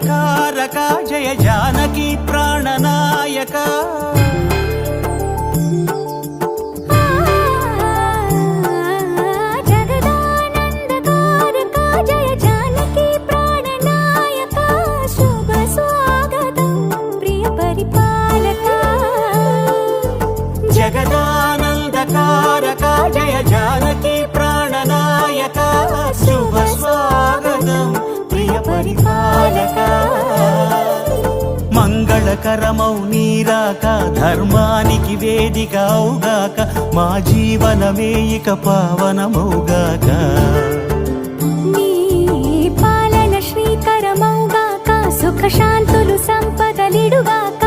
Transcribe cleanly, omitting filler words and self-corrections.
నందకారక జయ జానకి ప్రాణనాయక జగదానందకారక జయ జానకి ప్రాణనాయక శుభ స్వాగతం ప్రియ పరిపాలక మంగళకరమౌ నీరాక ధర్మానికి వేదిక అవుగాక మా జీవనమే ఇక పావనమౌగాక నీ పాలన శ్రీకరమౌగాక సుఖ శాంతులు సంపదలిడుగాక